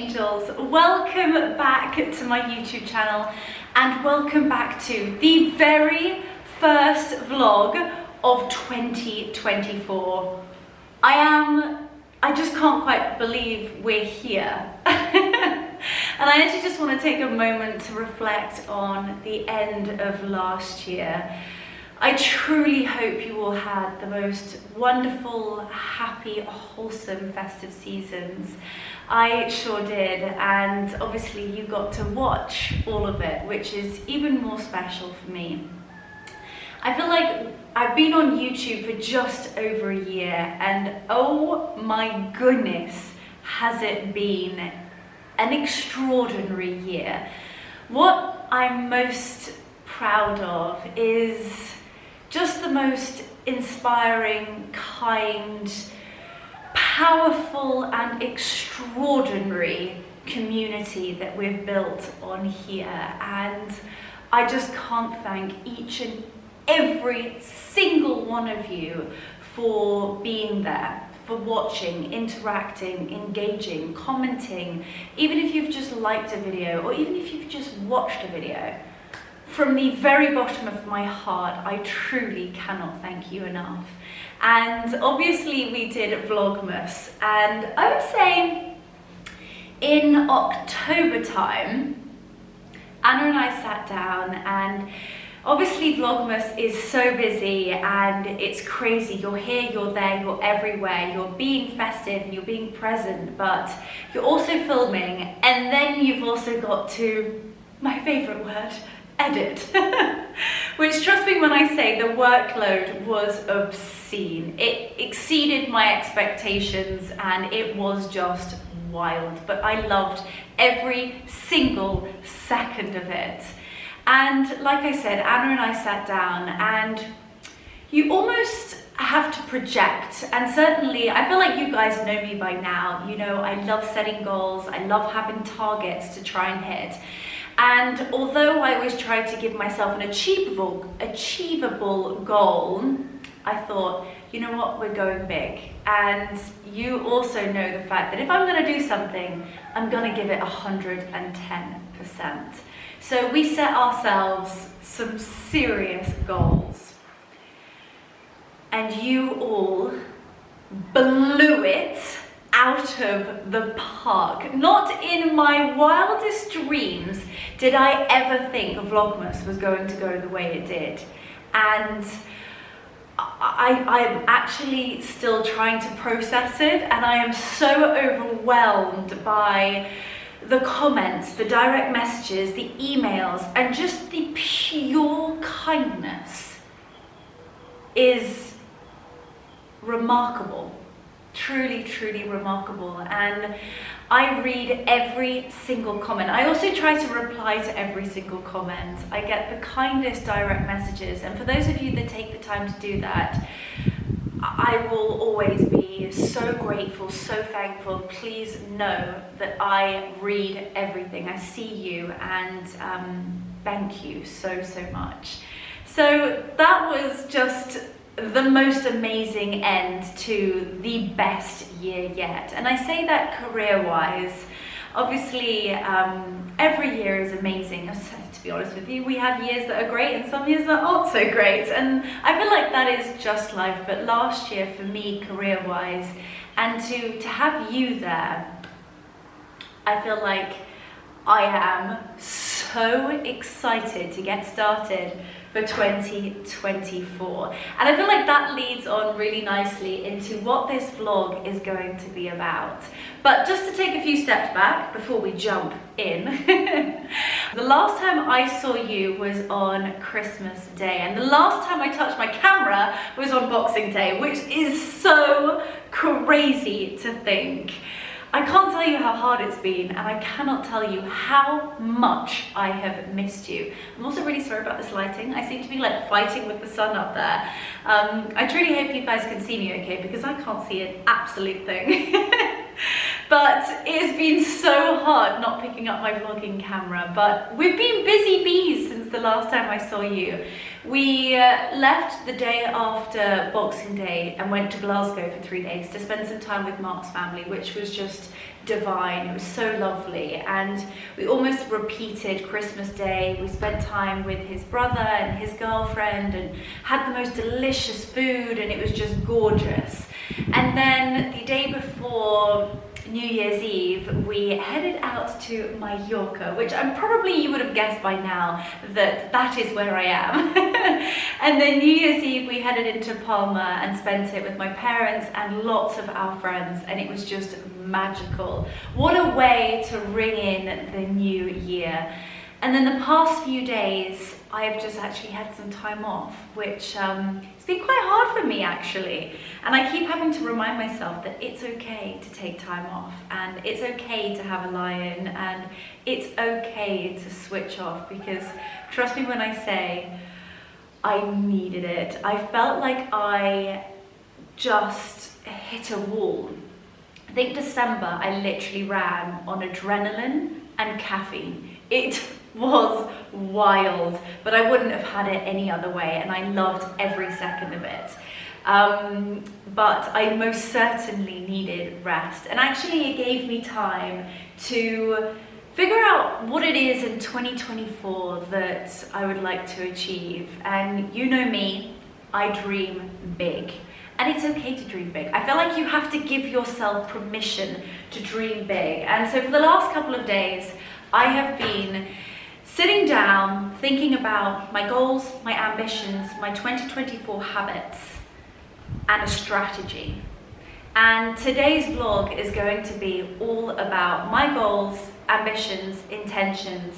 angels, welcome back to my YouTube channel and welcome back to the very first vlog of 2024. I just can't quite believe we're here. And I actually just want to take a moment to reflect on the end of last year. I truly hope you all had the most wonderful, happy, wholesome festive seasons. I sure did, and obviously you got to watch all of it, which is even more special for me. I feel like I've been on YouTube for just over a year, and oh my goodness, has it been an extraordinary year. What I'm most proud of is just the most inspiring, kind, powerful and extraordinary community that we've built on here. And I just can't thank each and every single one of you for being there, for watching, interacting, engaging, commenting, even if you've just liked a video or even if you've just watched a video. From the very bottom of my heart, I truly cannot thank you enough. And obviously we did Vlogmas, and I would say in October time, Anna and I sat down, and obviously Vlogmas is so busy and it's crazy. You're here, you're there, you're everywhere. You're being festive and you're being present, but you're also filming, and then you've also got to, my favorite word, edit. Which, trust me when I say, the workload was obscene. It exceeded my expectations and it was just wild, but I loved every single second of it. And like I said, Anna and I sat down, and you almost have to project, and certainly I feel like you guys know me by now. You know, I love setting goals, I love having targets to try and hit. And although I always try to give myself an achievable goal, I thought, you know what, we're going big. And you also know the fact that if I'm going to do something, I'm going to give it 110%. So we set ourselves some serious goals. And you all blew it out of the park. Not in my wildest dreams did I ever think Vlogmas was going to go the way it did. And I'm actually still trying to process it, and I am so overwhelmed by the comments, the direct messages, the emails, and just the pure kindness is remarkable. Truly, truly remarkable. And I read every single comment. I also try to reply to every single comment. I get the kindest direct messages, and for those of you that take the time to do that, I will always be so grateful, so thankful. Please know that I read everything. I see you, and thank you so, so much. So that was just the most amazing end to the best year yet. And I say that career-wise. Obviously, every year is amazing. To be honest with you, we have years that are great and some years that aren't so great. And I feel like that is just life. But last year for me, career-wise, and to have you there, I feel like I am so excited to get started for 2024. And I feel like that leads on really nicely into what this vlog is going to be about. But just to take a few steps back before we jump in, the last time I saw you was on Christmas Day, and the last time I touched my camera was on Boxing Day, which is so crazy to think. I can't tell you how hard it's been, and I cannot tell you how much I have missed you. I'm also really sorry about this lighting. I seem to be like fighting with the sun up there. I truly hope you guys can see me okay, because I can't see an absolute thing. But it's been so hard not picking up my vlogging camera, but we've been busy bees since the last time I saw you. We left the day after Boxing Day and went to Glasgow for 3 days to spend some time with Mark's family, which was just divine. It was so lovely, and we almost repeated Christmas Day. We spent time with his brother and his girlfriend and had the most delicious food, and it was just gorgeous. And then the day before New Year's Eve, we headed out to Mallorca, which you would have guessed by now that is where I am. And then New Year's Eve, we headed into Palma and spent it with my parents and lots of our friends, and it was just magical. What a way to ring in the new year. And then the past few days, I've just actually had some time off, which it's been quite hard for me actually. And I keep having to remind myself that it's okay to take time off, and it's okay to have a lie-in, and it's okay to switch off, because trust me when I say I needed it. I felt like I just hit a wall. I think December I literally ran on adrenaline and caffeine. It was wild, but I wouldn't have had it any other way, and I loved every second of it. But I most certainly needed rest, and actually it gave me time to figure out what it is in 2024 that I would like to achieve. And you know me, I dream big. And it's okay to dream big. I feel like you have to give yourself permission to dream big. And so for the last couple of days, I have been sitting down, thinking about my goals, my ambitions, my 2024 habits, and a strategy. And today's vlog is going to be all about my goals, ambitions, intentions,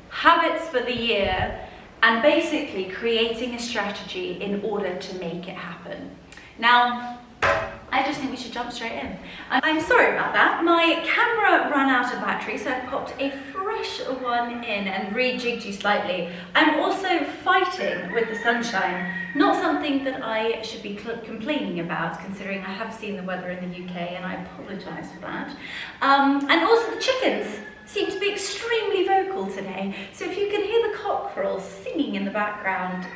habits for the year, and basically creating a strategy in order to make it happen. Now, I just think we should jump straight in. I'm sorry about that. My camera ran out of battery, so I've popped a fresh one in and rejigged you slightly. I'm also fighting with the sunshine, not something that I should be complaining about, considering I have seen the weather in the UK, and I apologise for that. And also the chickens seem to be extremely vocal today, so if you can hear the cockerels singing in the background,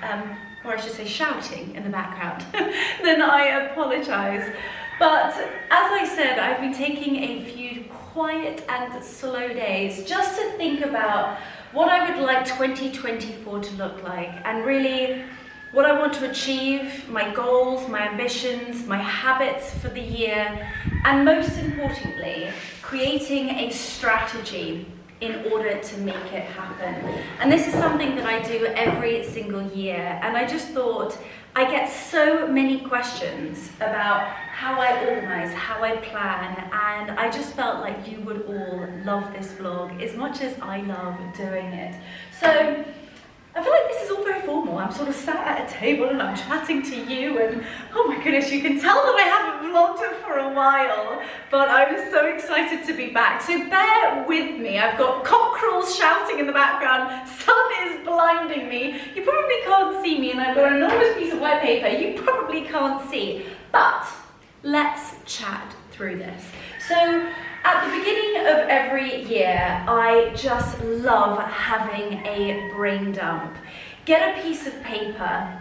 or I should say shouting in the background, then I apologise. But as I said, I've been taking a few quiet and slow days just to think about what I would like 2024 to look like, and really what I want to achieve, my goals, my ambitions, my habits for the year, and most importantly, creating a strategy in order to make it happen. And this is something that I do every single year, and I just thought I get so many questions about how I organise, how I plan, and I just felt like you would all love this vlog as much as I love doing it. So I feel like this is all very formal. I'm sort of sat at a table and I'm chatting to you, and oh my goodness, you can tell that I haven't vlogged for a while, but I'm so excited to be back. So bear with me. I've got cockerels shouting in the background, sun is blinding me. You probably can't see me, and I've got an enormous piece of white paper you probably can't see, but let's chat through this. So at the beginning of every year, I just love having a brain dump. Get a piece of paper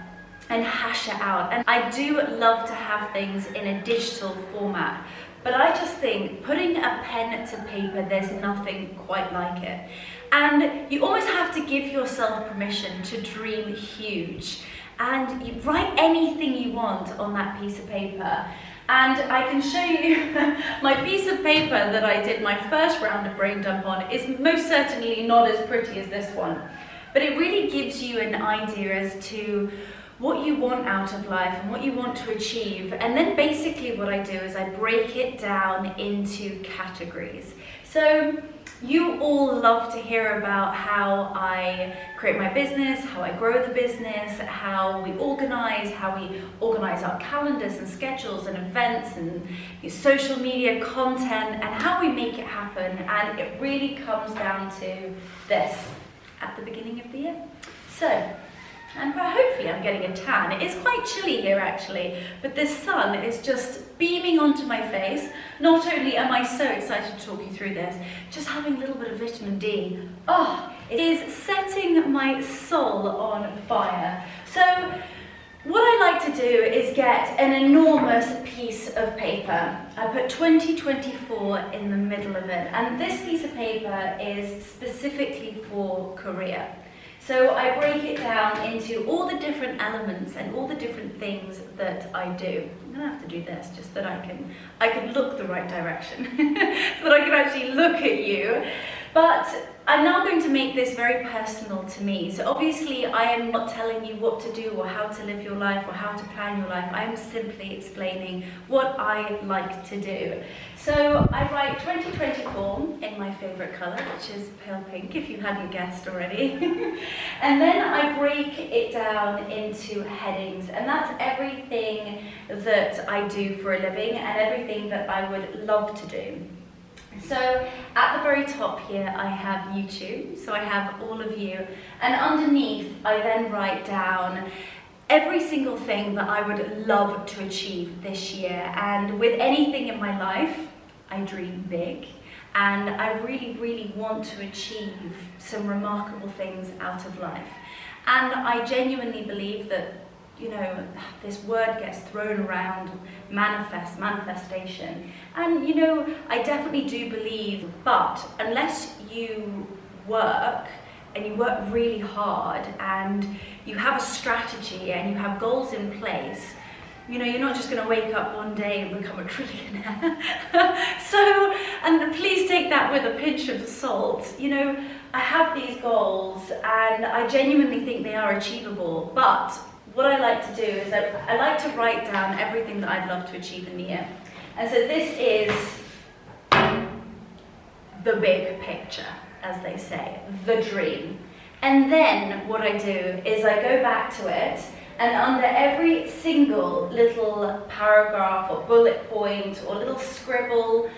and hash it out. And I do love to have things in a digital format, but I just think putting a pen to paper, there's nothing quite like it. And you almost have to give yourself permission to dream huge. And you write anything you want on that piece of paper. And I can show you my piece of paper that I did my first round of brain dump on is most certainly not as pretty as this one. But it really gives you an idea as to what you want out of life and what you want to achieve. And then basically what I do is I break it down into categories. So you all love to hear about how I create my business, how I grow the business, how we organize our calendars and schedules and events and social media content, and how we make it happen. And it really comes down to this at the beginning of the year. So, and hopefully I'm getting a tan. It is quite chilly here actually, but this sun is just beaming onto my face. Not only am I so excited to talk you through this, just having a little bit of vitamin D, oh, it is setting my soul on fire. So What I like to do is get an enormous piece of paper. I put 2024 in the middle of it, and this piece of paper is specifically for career. So I break it down into all the different elements and all the different things that I do. I'm gonna have to do this just so that I can look the right direction, so that I can actually look at you. But I'm now going to make this very personal to me. So obviously I am not telling you what to do or how to live your life or how to plan your life. I am simply explaining what I like to do. So I write 2024 in my favorite color, which is pale pink, if you hadn't guessed already. And then I break it down into headings, and that's everything that I do for a living and everything that I would love to do. So at the very top here I have YouTube, so I have all of you, and underneath I then write down every single thing that I would love to achieve this year. And with anything in my life, I dream big, and I really want to achieve some remarkable things out of life. And I genuinely believe that, you know, this word gets thrown around, manifestation. And, you know, I definitely do believe, but unless you work, and you work really hard, and you have a strategy, and you have goals in place, you know, you're not just going to wake up one day and become a trillionaire. So, and please take that with a pinch of salt. You know, I have these goals, and I genuinely think they are achievable, but what I like to do is I like to write down everything that I'd love to achieve in the year. And so this is the big picture, as they say, the dream. And then what I do is I go back to it, and under every single little paragraph or bullet point or little scribble,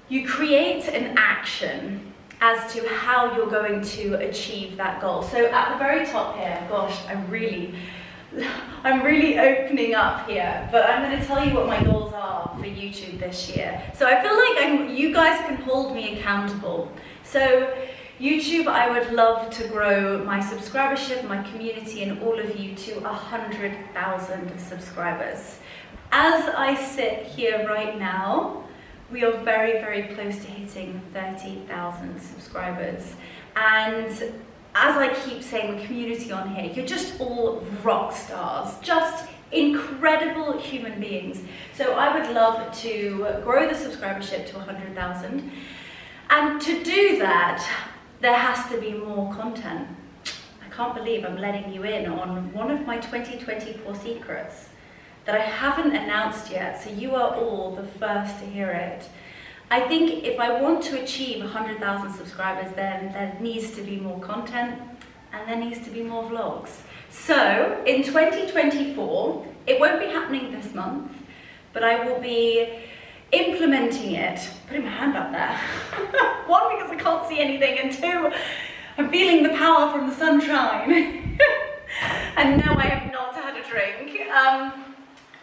you create an action as to how you're going to achieve that goal. So at the very top here, gosh, I'm really opening up here, but I'm going to tell you what my goals are for YouTube this year. So I feel like you guys can hold me accountable. So YouTube, I would love to grow my subscribership, my community, and all of you to 100,000 subscribers. As I sit here right now, we are very close to hitting 30,000 subscribers. And as I keep saying, the community on here, you're just all rock stars, just incredible human beings. So I would love to grow the subscribership to 100,000. And to do that, there has to be more content. I can't believe I'm letting you in on one of my 2024 secrets that I haven't announced yet, so you are all the first to hear it. I think if I want to achieve 100,000 subscribers, then there needs to be more content, and there needs to be more vlogs. So in 2024, it won't be happening this month, but I will be implementing it, putting my hand up there. One, because I can't see anything, and two, I'm feeling the power from the sunshine. And no, I have not had a drink.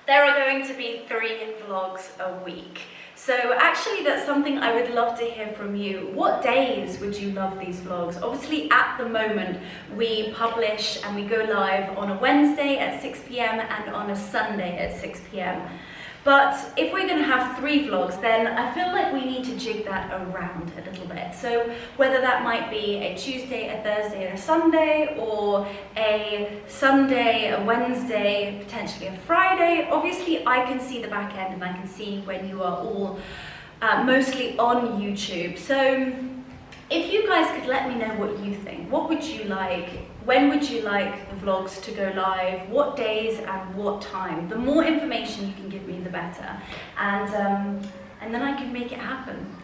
There are going to be 3 vlogs a week. So actually that's something I would love to hear from you. What days would you love these vlogs? Obviously at the moment we publish and we go live on a Wednesday at 6 p.m. and on a Sunday at 6 p.m. But if we're going to have 3 vlogs, then I feel like we need to jig that around a little bit. So whether that might be a Tuesday, a Thursday, and a Sunday, or a Sunday, a Wednesday, potentially a Friday, obviously I can see the back end and I can see when you are all mostly on YouTube. So if you guys could let me know what you think, what would you like? When would you like the vlogs to go live? What days and what time? The more information you can give me, the better. And then I can make it happen.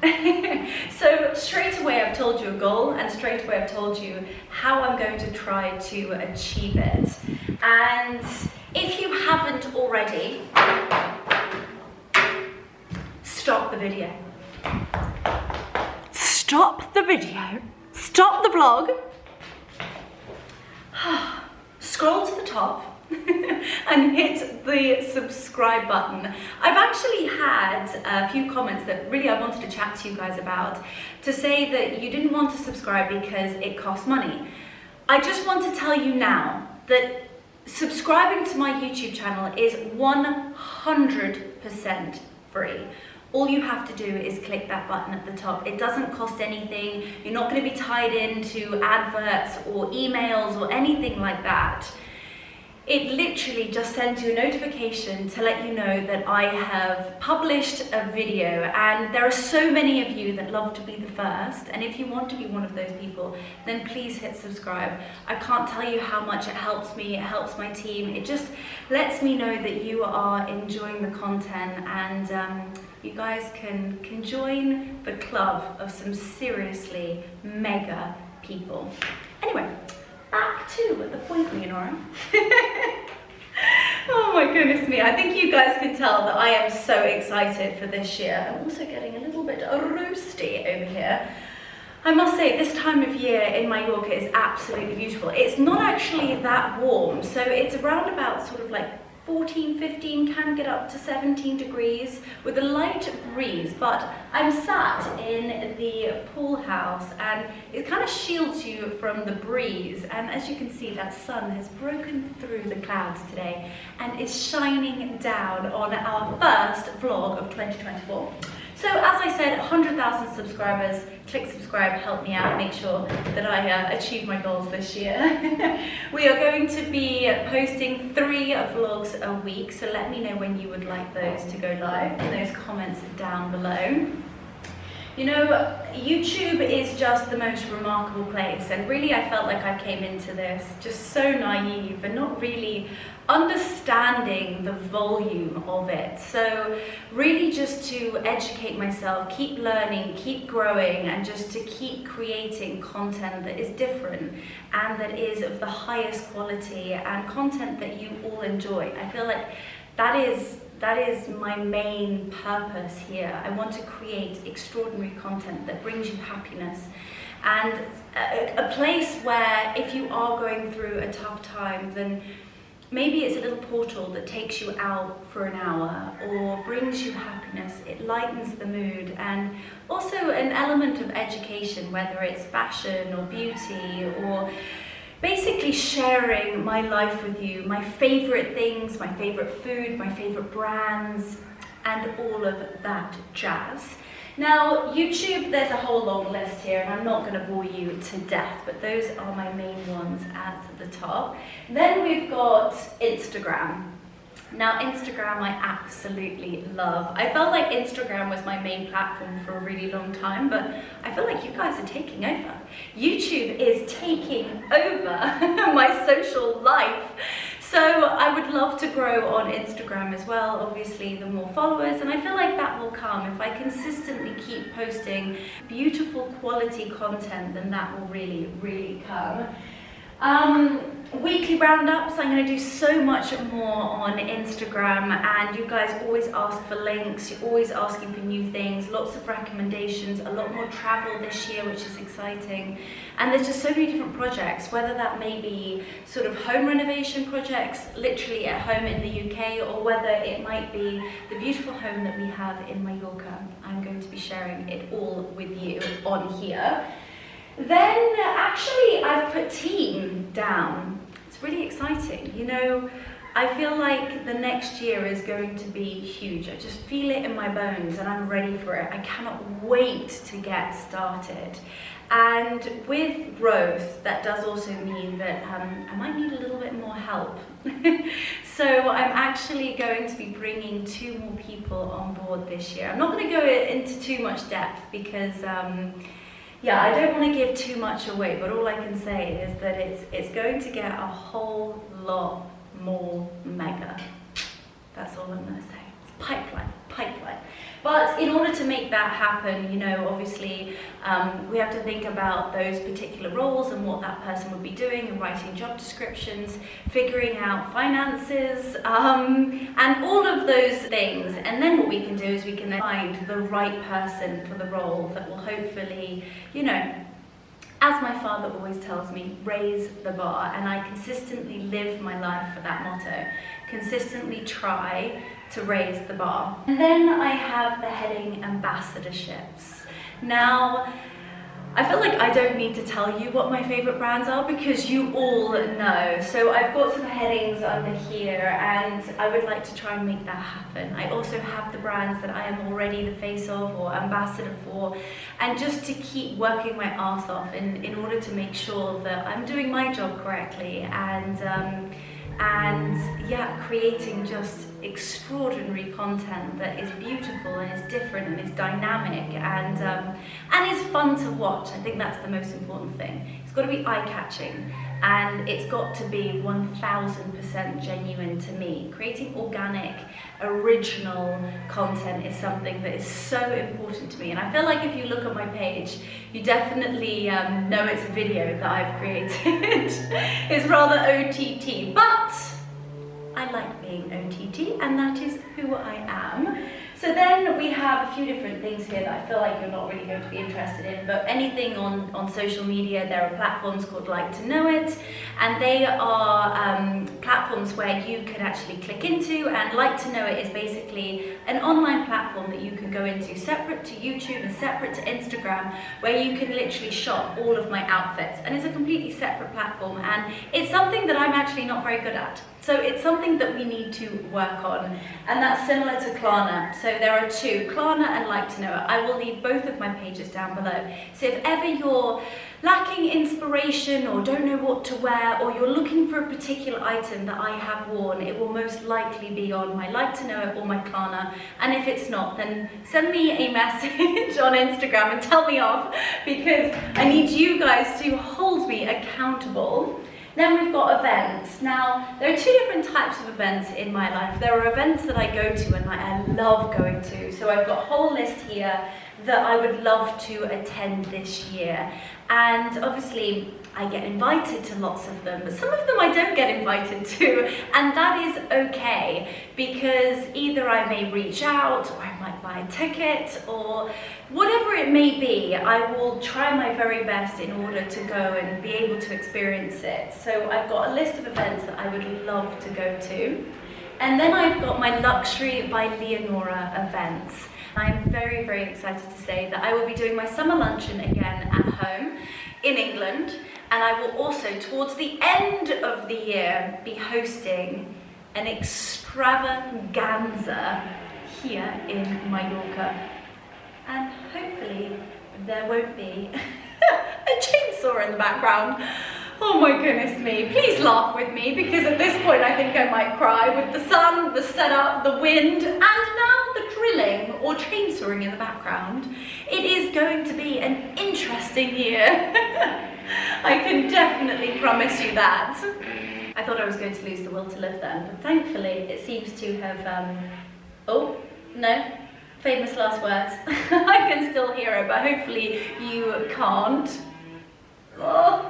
So straight away I've told you a goal, and straight away I've told you how I'm going to try to achieve it. And if you haven't already, stop the video. Stop the video. Stop the vlog. Scroll to the top and hit the subscribe button. I've actually had a few comments that really I wanted to chat to you guys about, to say that you didn't want to subscribe because it costs money. I just want to tell you now that Subscribing to my YouTube channel is 100% free. All you have to do is click that button at the top. It doesn't cost anything. You're not going to be tied into adverts or emails or anything like that. It literally just sends you a notification to let you know that I have published a video, and there are so many of you that love to be the first, and if you want to be one of those people, then please hit subscribe. I can't tell you how much it helps me, it helps my team, it just lets me know that you are enjoying the content, and you guys can join the club of some seriously mega people. Anyway, back to the point, Leonora. Oh my goodness me, I think you guys can tell that I am so excited for this year. I'm also getting a little bit roasty over here. I must say, this time of year in Mallorca is absolutely beautiful. It's not actually that warm, so it's around about sort of like 14, 15, can get up to 17 degrees with a light breeze, but I'm sat in the pool house and it kind of shields you from the breeze, and as you can see, that sun has broken through the clouds today and is shining down on our first vlog of 2024. So as I said, 100,000 subscribers. Click subscribe, help me out, make sure that I achieve my goals this year. We are going to be posting 3 vlogs a week, so let me know when you would like those to go live in those comments down below. You know, YouTube is just the most remarkable place, and really I felt like I came into this just so naive and not really understanding the volume of it. So really just to educate myself, keep learning, keep growing, and just to keep creating content that is different and that is of the highest quality and content that you all enjoy. I feel like that is my main purpose here. I want to create extraordinary content that brings you happiness, and a place where if you are going through a tough time, then maybe it's a little portal that takes you out for an hour or brings you happiness. It lightens the mood, and also an element of education, whether it's fashion or beauty or basically sharing my life with you, my favorite things, my favorite food, my favorite brands, and all of that jazz. Now, YouTube, there's a whole long list here, and I'm not going to bore you to death, but those are my main ones at the top. Then we've got Instagram. Now, Instagram I absolutely love. I felt like Instagram was my main platform for a really long time, but I feel like you guys are taking over. YouTube is taking over my social life. So I would love to grow on Instagram as well, obviously the more followers, and I feel like that will come. If I consistently keep posting beautiful quality content, then that will really, really come. Weekly roundups, I'm going to do so much more on Instagram, and you guys always ask for links, you're always asking for new things, lots of recommendations, a lot more travel this year, which is exciting, and there's just so many different projects, whether that may be sort of home renovation projects, literally at home in the UK, or whether it might be the beautiful home that we have in Mallorca. I'm going to be sharing it all with you on here. Then actually I've put team down. It's really exciting. You know, I feel like the next year is going to be huge. I just feel it in my bones and I'm ready for it. I cannot wait to get started. And with growth, that does also mean that I might need a little bit more help. So I'm actually going to be bringing 2 more people on board this year. I'm not going to go into too much depth because yeah, I don't want to give too much away, but all I can say is that it's going to get a whole lot more mega. That's all I'm going to say. It's pipeline. But in order to make that happen, you know, obviously we have to think about those particular roles and what that person would be doing, and writing job descriptions, figuring out finances, and all of those things. And then what we can do is we can find the right person for the role that will hopefully, you know, as my father always tells me, raise the bar. And I consistently live my life for that motto. Consistently try to raise the bar. And then I have the heading ambassadorships. Now, I feel like I don't need to tell you what my favorite brands are because you all know. So I've got some headings under here and I would like to try and make that happen. I also have the brands that I am already the face of or ambassador for, and just to keep working my arse off in order to make sure that I'm doing my job correctly and yeah, creating just extraordinary content that is beautiful and is different and is dynamic and is fun to watch. I think that's the most important thing. It's got to be eye-catching and it's got to be 1000% genuine to me. Creating organic, original content is something that is so important to me, and I feel like if you look at my page, you definitely know it's a video that I've created. It's rather OTT, but I like being OTT, and that is who I am. So then we have a few different things here that I feel like you're not really going to be interested in, but anything on social media, there are platforms called Like to Know It, and they are platforms where you can actually click into, and Like to Know It is basically an online platform that you can go into separate to YouTube and separate to Instagram, where you can literally shop all of my outfits, and it's a completely separate platform, and it's something that I'm actually not very good at. So it's something that we need to work on, and that's similar to Klarna. So there are two, Klarna and Like to Know It. I will leave both of my pages down below. So if ever you're lacking inspiration or don't know what to wear, or you're looking for a particular item that I have worn, it will most likely be on my Like to Know It or my Klarna. And if it's not, then send me a message on Instagram and tell me off, because I need you guys to hold me accountable. Then we've got events. Now, there are two different types of events in my life. There are events that I go to and I love going to. So I've got a whole list here that I would love to attend this year. And obviously, I get invited to lots of them, but some of them I don't get invited to, and that is okay, because either I may reach out, or I might buy a ticket, or whatever it may be, I will try my very best in order to go and be able to experience it. So I've got a list of events that I would love to go to. And then I've got my Luxury by Leonora events. I'm very, very excited to say that I will be doing my summer luncheon again at home in England, and I will also, towards the end of the year, be hosting an extravaganza here in Mallorca. And hopefully there won't be a chainsaw in the background. Oh my goodness me, please laugh with me, because at this point I think I might cry with the sun, the setup, the wind, and now the drilling or chainsawing in the background. It is going to be an interesting year. I can definitely promise you that. I thought I was going to lose the will to live then, but thankfully it seems to have, oh, no, famous last words. I can still hear it, but hopefully you can't. Oh.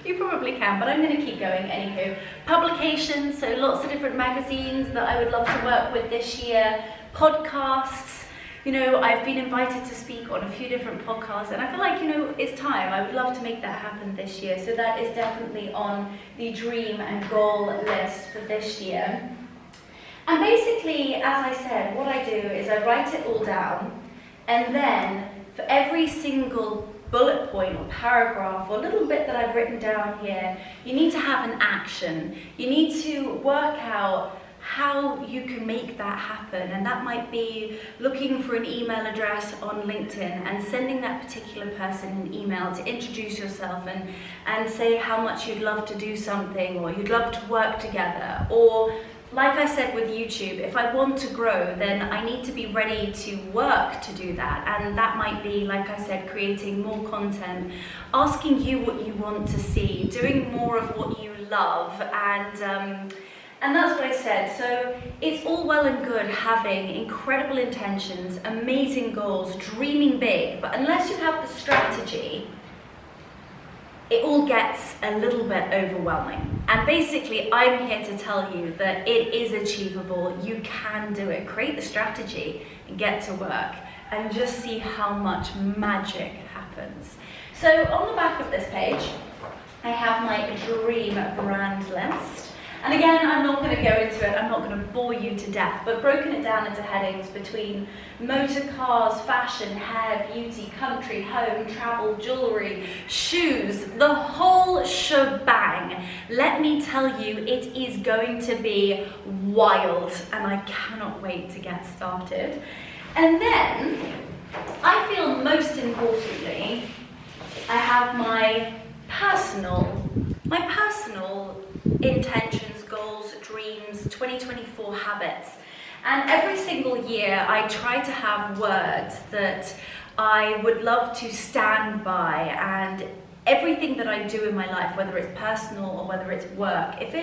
You probably can, but I'm going to keep going anywho. Publications, so lots of different magazines that I would love to work with this year. Podcasts, you know, I've been invited to speak on a few different podcasts, and I feel like, you know, it's time. I would love to make that happen this year. So that is definitely on the dream and goal list for this year. And basically, as I said, what I do is I write it all down, and then for every single bullet point or paragraph or little bit that I've written down here, you need to have an action. You need to work out how you can make that happen, and that might be looking for an email address on LinkedIn and sending that particular person an email to introduce yourself and say how much you'd love to do something, or you'd love to work together. Or like I said with YouTube, if I want to grow, then I need to be ready to work to do that. And that might be, like I said, creating more content, asking you what you want to see, doing more of what you love, and that's what I said. So it's all well and good having incredible intentions, amazing goals, dreaming big, but unless you have the strategy, it all gets a little bit overwhelming. And basically, I'm here to tell you that it is achievable. You can do it. Create the strategy and get to work, and just see how much magic happens. So on the back of this page, I have my dream brand list. And again, I'm not going to go into it, I'm not going to bore you to death, but broken it down into headings between motor cars, fashion, hair, beauty, country, home, travel, jewellery, shoes, the whole shebang. Let me tell you, it is going to be wild, and I cannot wait to get started. And then, I feel most importantly, I have my personal intentions, goals, dreams, 2024 habits. And every single year I try to have words that I would love to stand by, and everything that I do in my life, whether it's personal or whether it's work, if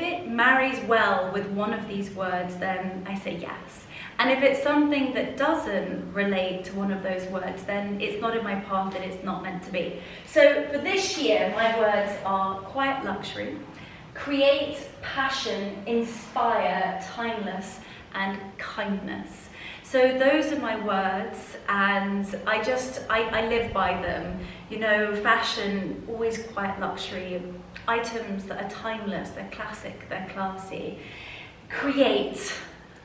it marries well with one of these words, then I say yes. And if it's something that doesn't relate to one of those words, then it's not in my path and it's not meant to be. So for this year, my words are quiet luxury, create, passion, inspire, timeless, and kindness. So those are my words, and I live by them. You know, fashion, always quiet luxury, items that are timeless, they're classic, they're classy. Create,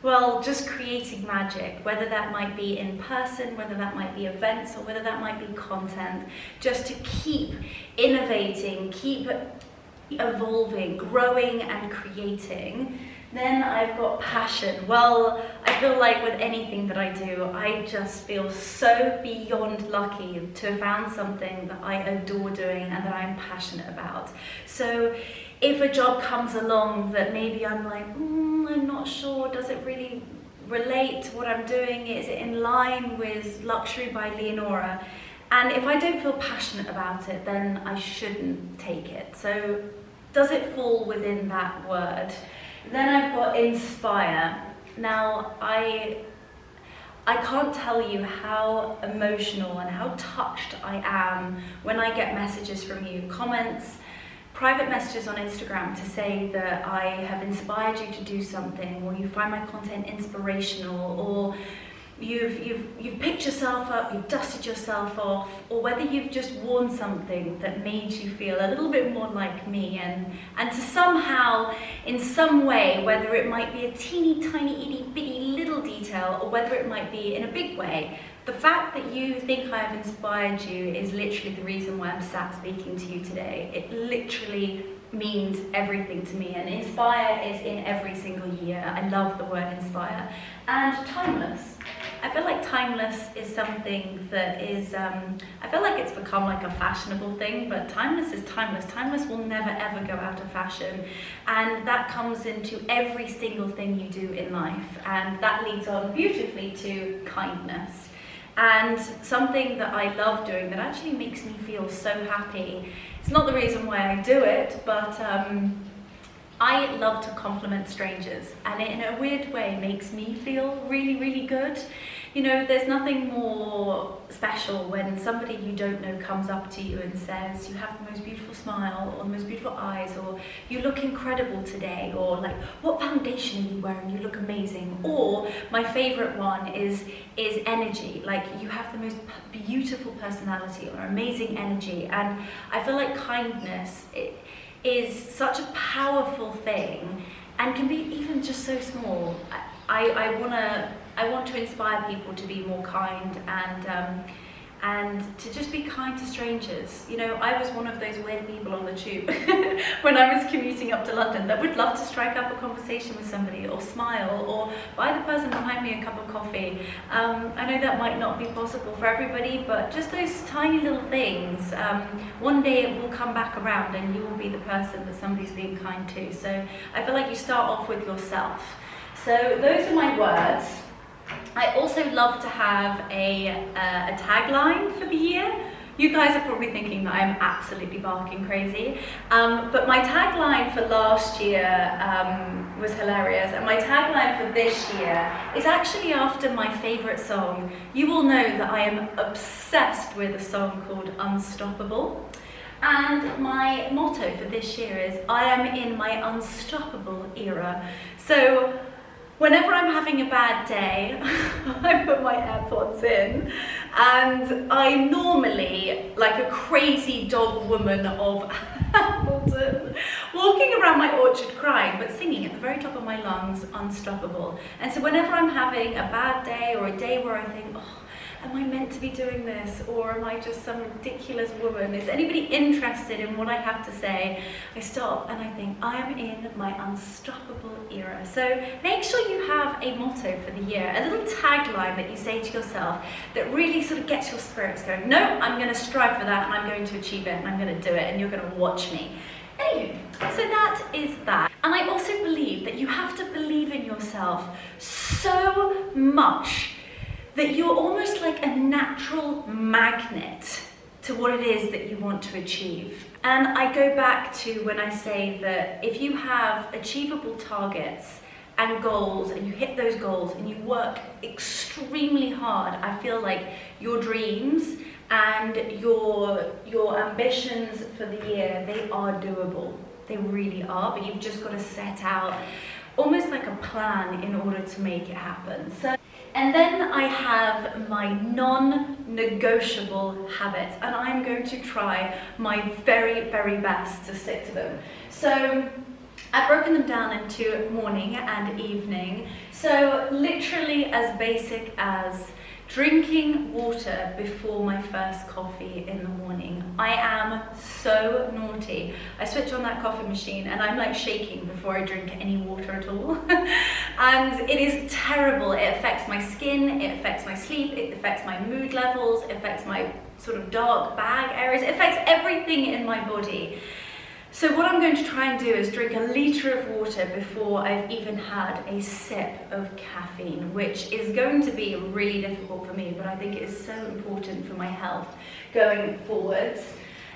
well, just creating magic, whether that might be in person, whether that might be events, or whether that might be content, just to keep innovating, keep evolving, growing and creating. Then I've got passion. Well, I feel like with anything that I do, I just feel so beyond lucky to have found something that I adore doing and that I'm passionate about. So if a job comes along that maybe I'm like, I'm not sure, does it really relate to what I'm doing? Is it in line with Luxury by Leonora? And if I don't feel passionate about it, then I shouldn't take it. So does it fall within that word? Then I've got inspire. Now, I can't tell you how emotional and how touched I am when I get messages from you, comments, private messages on Instagram to say that I have inspired you to do something, or you find my content inspirational, or you've picked yourself up, you've dusted yourself off, or whether you've just worn something that made you feel a little bit more like me, and to somehow, in some way, whether it might be a teeny tiny itty bitty little detail, or whether it might be in a big way, the fact that you think I've inspired you is literally the reason why I'm sat speaking to you today. It literally means everything to me, and inspire is in every single year. I love the word inspire. And timeless. I feel like timeless is something that is, I feel like it's become like a fashionable thing, but timeless is timeless. Timeless will never ever go out of fashion, and that comes into every single thing you do in life, and that leads on beautifully to kindness. And something that I love doing that actually makes me feel so happy. It's not the reason why I do it, but I love to compliment strangers, and it in a weird way makes me feel really, really good. You know, there's nothing more special when somebody you don't know comes up to you and says, you have the most beautiful smile, or the most beautiful eyes, or you look incredible today, or like, what foundation are you wearing? You look amazing. Or my favorite one is energy. Like, you have the most beautiful personality or amazing energy. And I feel like kindness is such a powerful thing, and can be even just so small. I want to inspire people to be more kind, and to just be kind to strangers. You know, I was one of those weird people on the tube when I was commuting up to London that would love to strike up a conversation with somebody, or smile, or buy the person behind me a cup of coffee. I know that might not be possible for everybody, but just those tiny little things, one day it will come back around and you will be the person that somebody's being kind to. So I feel like you start off with yourself. So those are my words. I also love to have a tagline for the year. You guys are probably thinking that I'm absolutely barking crazy, but my tagline for last year was hilarious, and my tagline for this year is actually after my favourite song. You all know that I am obsessed with a song called Unstoppable, and my motto for this year is, I am in my unstoppable era. So whenever I'm having a bad day, I put my AirPods in, and I normally, like a crazy dog woman of Hamilton, will walking around my orchard crying, but singing at the very top of my lungs, unstoppable. And so whenever I'm having a bad day or a day where I think, oh, am I meant to be doing this, or am I just some ridiculous woman? Is anybody interested in what I have to say? I stop and I think, I am in my unstoppable era. So make sure you have a motto for the year, a little tagline that you say to yourself that really sort of gets your spirits going. No, I'm going to strive for that and I'm going to achieve it and I'm going to do it and you're going to watch me. Anywho, so that is that. And I also believe that you have to believe in yourself so much that you're almost like a natural magnet to what it is that you want to achieve. And I go back to when I say that if you have achievable targets and goals and you hit those goals and you work extremely hard, I feel like your dreams and your ambitions for the year, they are doable. They really are, but you've just got to set out almost like a plan in order to make it happen. And then I have my non-negotiable habits, and I'm going to try my very, very best to stick to them. So I've broken them down into morning and evening. So literally as basic as drinking water before my first coffee in the morning. I am so naughty. I switch on that coffee machine and I'm like shaking before I drink any water at all. And it is terrible. It affects my skin, it affects my sleep, it affects my mood levels, it affects my sort of dark bag areas, it affects everything in my body. So what I'm going to try and do is drink a litre of water before I've even had a sip of caffeine, which is going to be really difficult for me, but I think it is so important for my health going forwards.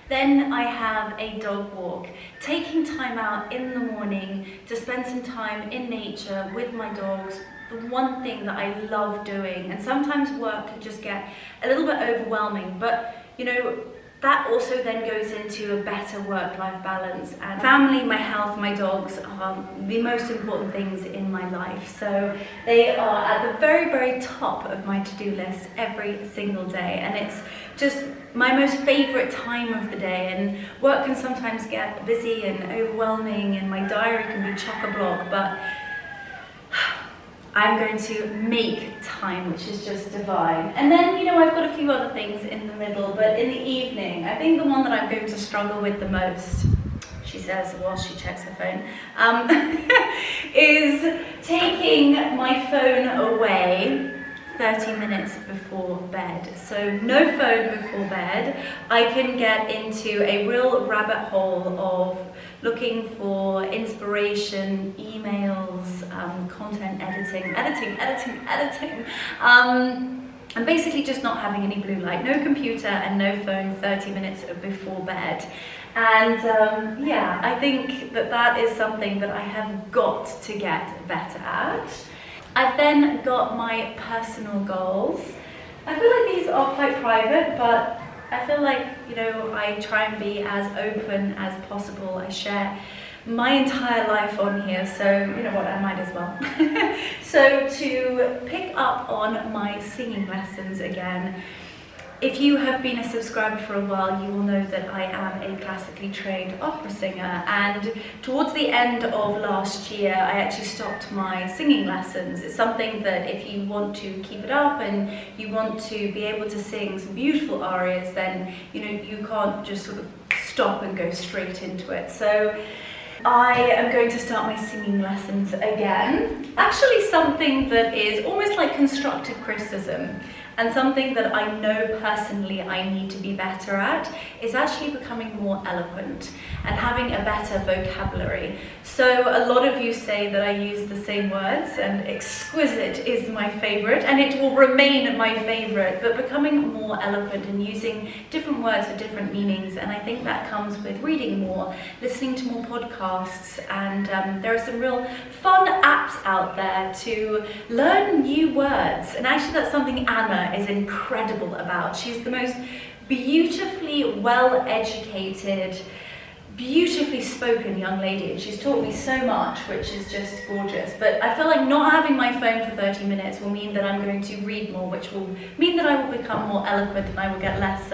Then I have a dog walk, taking time out in the morning to spend some time in nature with my dogs. The one thing that I love doing, and sometimes work can just get a little bit overwhelming, but you know, that also then goes into a better work-life balance. And family, my health, my dogs are the most important things in my life. So they are at the very, very top of my to-do list every single day. And it's just my most favourite time of the day. And work can sometimes get busy and overwhelming and my diary can be chock-a-block, but I'm going to make time, which is just divine. And then, you know, I've got a few other things in the middle, but in the evening, I think the one that I'm going to struggle with the most, she says while she checks her phone, is taking my phone away 30 minutes before bed. So no phone before bed. I can get into a real rabbit hole of looking for inspiration, emails, content editing, and basically just not having any blue light, no computer and no phone 30 minutes before bed. And yeah, I think that that is something that I have got to get better at. I've then got my personal goals. I feel like these are quite private, but I feel like, you know, I try and be as open as possible. I share my entire life on here, so you know what, I might as well. So to pick up on my singing lessons again, if you have been a subscriber for a while, you will know that I am a classically trained opera singer, and towards the end of last year I actually stopped my singing lessons. It's something that if you want to keep it up and you want to be able to sing some beautiful arias, then you know you can't just sort of stop and go straight into it. So I am going to start my singing lessons again. Actually something that is almost like constructive criticism, and something that I know personally I need to be better at is actually becoming more eloquent and having a better vocabulary. So a lot of you say that I use the same words, and exquisite is my favourite, and it will remain my favourite, but becoming more eloquent and using different words for different meanings, and I think that comes with reading more, listening to more podcasts, and there are some real fun apps out there to learn new words, and actually that's something Anna is incredible about. She's the most beautifully well-educated, beautifully spoken young lady, and she's taught me so much, which is just gorgeous. But I feel like not having my phone for 30 minutes will mean that I'm going to read more, which will mean that I will become more eloquent and I will get less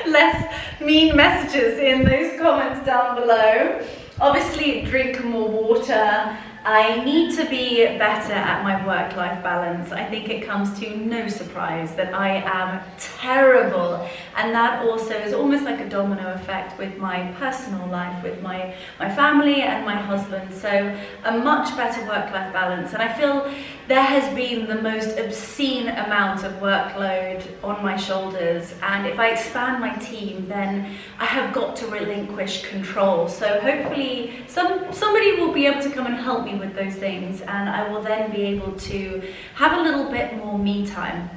less mean messages in those comments down below. Obviously, drink more water. I need to be better at my work-life balance. I think it comes to no surprise that I am terrible, and that also is almost like a domino effect with my personal life, with my family and my husband. So a much better work-life balance, and I feel there has been the most obscene amount of workload on my shoulders, and if I expand my team, then I have got to relinquish control. So hopefully somebody will be able to come and help me with those things, and I will then be able to have a little bit more me time.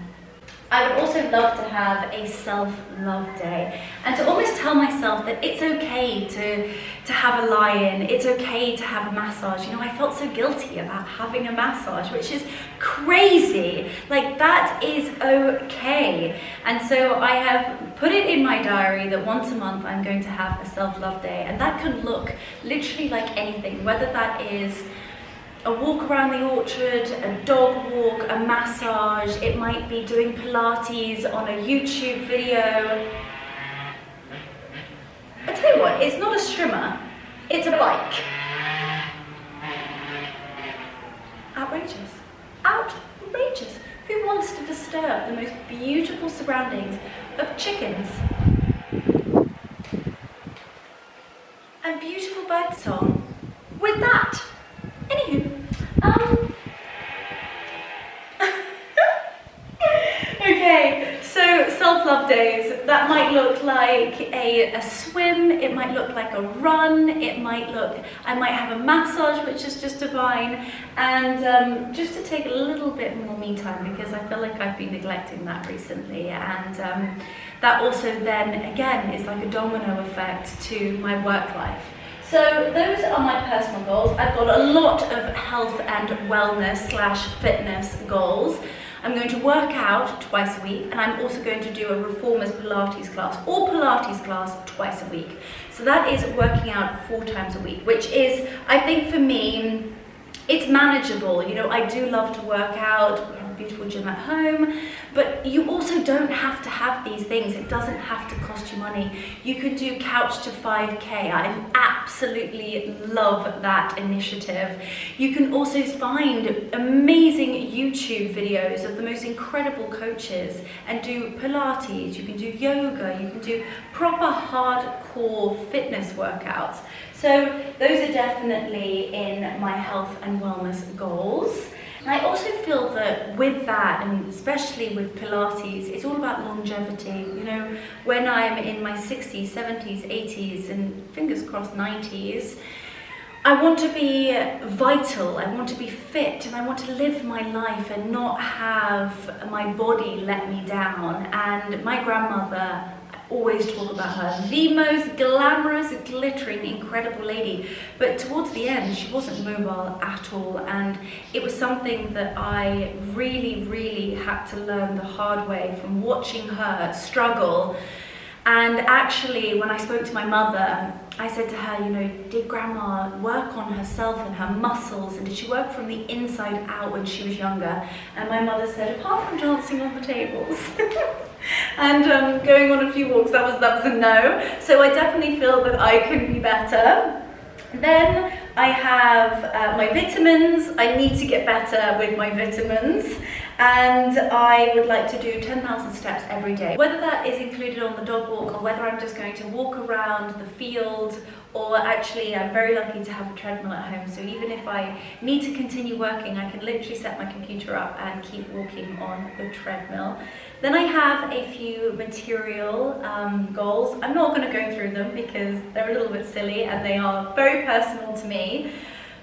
I would also love to have a self-love day, and to almost tell myself that it's okay to have a lie-in, it's okay to have a massage. You know, I felt so guilty about having a massage, which is crazy. Like, that is okay. And so I have put it in my diary that once a month I'm going to have a self-love day, and that can look literally like anything, whether that is a walk around the orchard, a dog walk, a massage. It might be doing Pilates on a YouTube video. I tell you what, it's not a strimmer, it's a bike. Outrageous. Outrageous. Who wants to disturb the most beautiful surroundings of chickens and beautiful bird song with that? Anywho, okay, so self-love days, that might look like a swim, it might look like a run, I might have a massage, which is just divine, and just to take a little bit more me time, because I feel like I've been neglecting that recently, and that also then, again, is like a domino effect to my work life. So those are my personal goals. I've got a lot of health and wellness/fitness goals. I'm going to work out twice a week, and I'm also going to do a reformers Pilates class or Pilates class twice a week. So that is working out 4 times a week, which is, I think for me, it's manageable. You know, I do love to work out. We have a beautiful gym at home, but you also don't have to have these things. It doesn't have to cost you money. You could do couch to 5K. I absolutely love that initiative. You can also find amazing YouTube videos of the most incredible coaches and do Pilates. You can do yoga. You can do proper hardcore fitness workouts. So those are definitely in my health and wellness goals. And I also feel that with that, and especially with Pilates, it's all about longevity. You know, when I'm in my 60s, 70s, 80s, and fingers crossed 90s, I want to be vital, I want to be fit, and I want to live my life and not have my body let me down. And my grandmother, always talk about her, the most glamorous, glittering, incredible lady, but towards the end she wasn't mobile at all, and it was something that I really had to learn the hard way from watching her struggle. And actually, when I spoke to my mother, I said to her, you know, did grandma work on herself and her muscles, and did she work from the inside out when she was younger? And my mother said, apart from dancing on the tables and going on a few walks, that was a no. So I definitely feel that I can be better. Then I have my vitamins. I need to get better with my vitamins, and I would like to do 10,000 steps every day. Whether that is included on the dog walk, or whether I'm just going to walk around the field, or actually I'm very lucky to have a treadmill at home, so even if I need to continue working, I can literally set my computer up and keep walking on the treadmill. Then I have a few material goals. I'm not going to go through them because they're a little bit silly and they are very personal to me.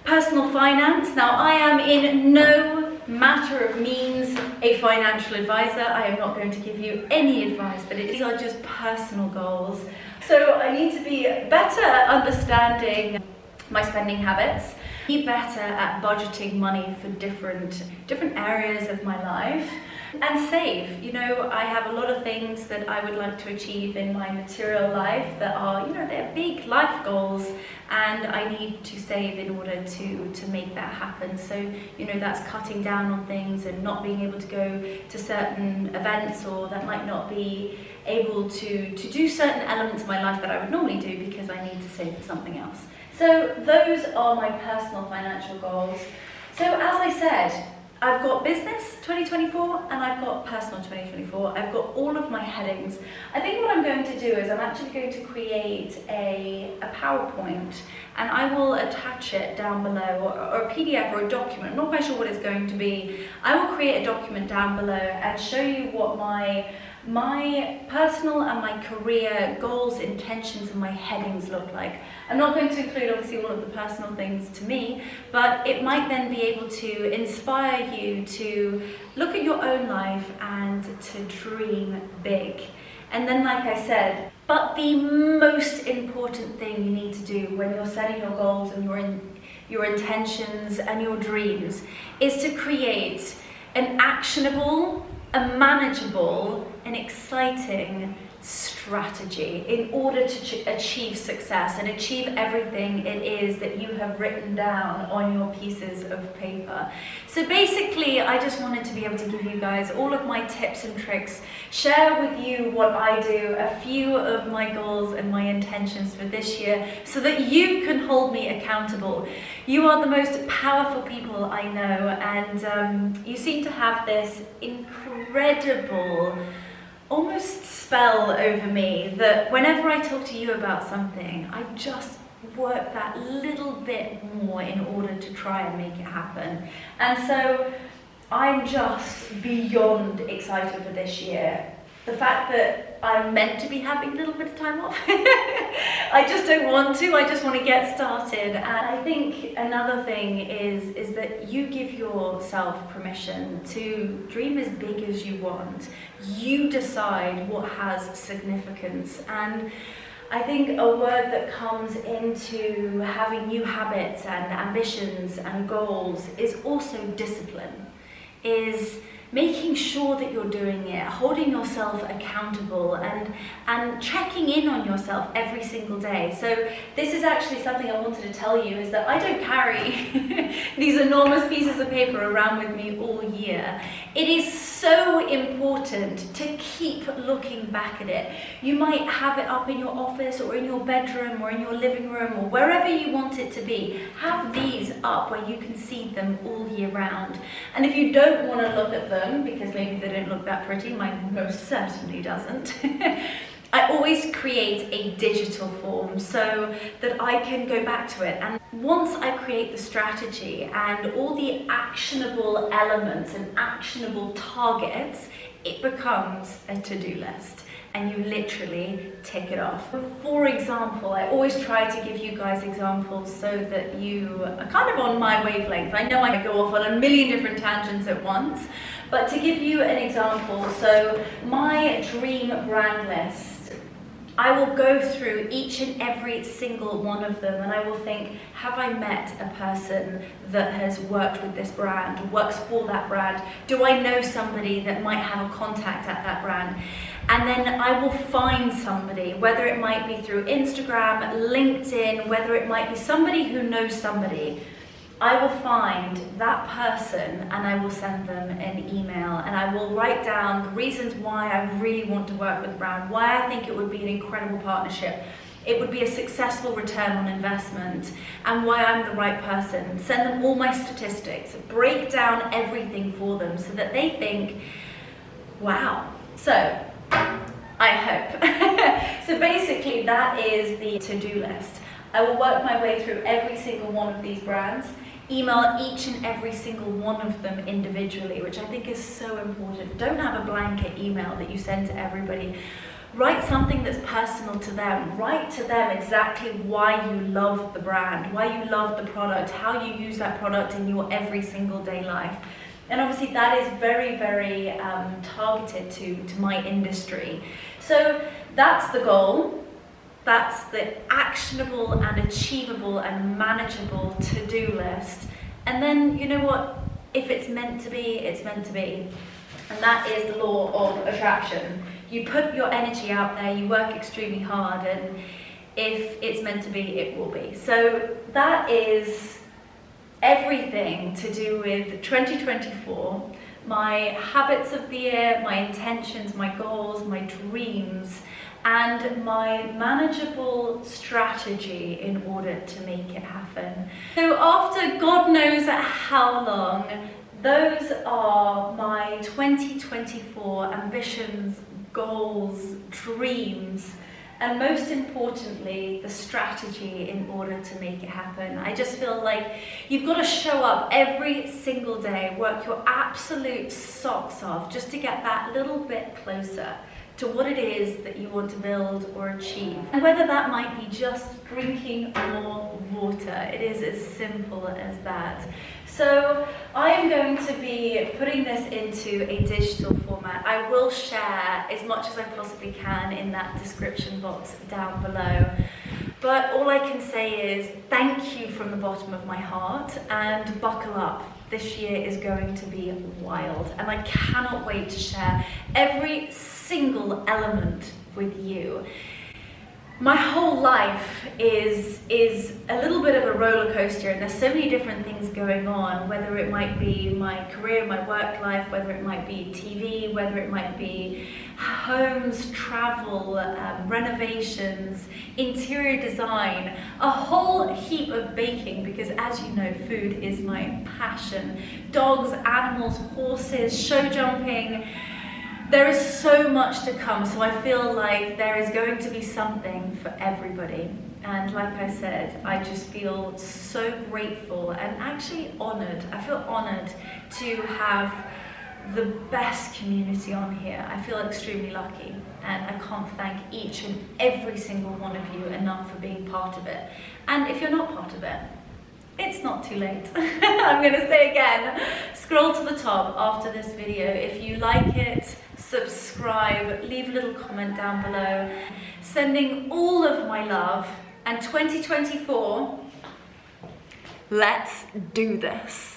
Personal finance. Now, I am in no matter of means a financial advisor. I am not going to give you any advice, but these are just personal goals. So I need to be better at understanding my spending habits, be better at budgeting money for different areas of my life, and save. You know, I have a lot of things that I would like to achieve in my material life that are, you know, they're big life goals, and I need to save in order to make that happen. So, you know, that's cutting down on things and not being able to go to certain events, or that might not be able to do certain elements of my life that I would normally do because I need to save for something else. So those are my personal financial goals. So as I said, I've got business 2024 and I've got personal 2024. I've got all of my headings. I think what I'm going to do is I'm actually going to create a PowerPoint, and I will attach it down below, or a PDF or a document. I'm not quite sure what it's going to be. I will create a document down below and show you what my personal and my career goals, intentions, and my headings look like. I'm not going to include obviously all of the personal things to me, but it might then be able to inspire you to look at your own life and to dream big. And then, like I said, but the most important thing you need to do when you're setting your goals and your intentions and your dreams is to create an actionable, a manageable, an exciting strategy in order to achieve success and achieve everything it is that you have written down on your pieces of paper. So basically, I just wanted to be able to give you guys all of my tips and tricks, share with you what I do, a few of my goals and my intentions for this year, so that you can hold me accountable. You are the most powerful people I know, and you seem to have this incredible almost spell over me that whenever I talk to you about something, I just work that little bit more in order to try and make it happen. And so I'm just beyond excited for this year. The fact that I'm meant to be having a little bit of time off, I just don't want to, I just want to get started. And I think another thing is that you give yourself permission to dream as big as you want. You decide what has significance. And I think a word that comes into having new habits and ambitions and goals is also discipline, is making sure that you're doing it, holding yourself accountable and checking in on yourself every single day. So this is actually something I wanted to tell you, is that I don't carry these enormous pieces of paper around with me all year. It is so important to keep looking back at it. You might have it up in your office or in your bedroom or in your living room or wherever you want it to be. Have these up where you can see them all year round. And if you don't want to look at them, because maybe they don't look that pretty, mine most certainly doesn't, I always create a digital form so that I can go back to it. And once I create the strategy and all the actionable elements and actionable targets, it becomes a to-do list. And you literally tick it off. For example, I always try to give you guys examples so that you are kind of on my wavelength. I know I go off on a million different tangents at once, but to give you an example, so my dream brand list, I will go through each and every single one of them and I will think, have I met a person that has worked with this brand, works for that brand? Do I know somebody that might have a contact at that brand? And then I will find somebody, whether it might be through Instagram, LinkedIn, whether it might be somebody who knows somebody. I will find that person and I will send them an email and I will write down the reasons why I really want to work with the brand, why I think it would be an incredible partnership, it would be a successful return on investment, and why I'm the right person. Send them all my statistics, break down everything for them so that they think, wow. So, I hope. So basically that is the to-do list. I will work my way through every single one of these brands, email each and every single one of them individually, which I think is so important. Don't have a blanket email that you send to everybody. Write something that's personal to them. Write to them exactly why you love the brand, why you love the product, how you use that product in your every single day life. And obviously that is very, very targeted to my industry. So that's the goal. That's the actionable and achievable and manageable to-do list. And then, you know what? If it's meant to be, it's meant to be. And that is the law of attraction. You put your energy out there, you work extremely hard, and if it's meant to be, it will be. So that is everything to do with 2024. my habits of the year, my intentions, my goals, my dreams, and my manageable strategy in order to make it happen. So after God knows how long, those are my 2024 ambitions, goals, dreams, and most importantly, the strategy in order to make it happen. I just feel like you've got to show up every single day, work your absolute socks off just to get that little bit closer to what it is that you want to build or achieve. And whether that might be just drinking more water, it is as simple as that. So I am going to be putting this into a digital format. I will share as much as I possibly can in that description box down below. But all I can say is thank you from the bottom of my heart, and buckle up. This year is going to be wild, and I cannot wait to share every single element with you. My whole life is a little bit of a roller coaster, and there's so many different things going on, whether it might be my career, my work life, whether it might be TV, whether it might be homes, travel, renovations, interior design, a whole heap of baking, because as you know, food is my passion. Dogs, animals, horses, show jumping. There is so much to come, so I feel like there is going to be something for everybody. And like I said, I just feel so grateful and actually honoured. I feel honoured to have the best community on here. I feel extremely lucky, and I can't thank each and every single one of you enough for being part of it. And if you're not part of it, it's not too late. I'm going to say again, scroll to the top after this video. If you like it, subscribe, leave a little comment down below. Sending all of my love, and 2024, let's do this.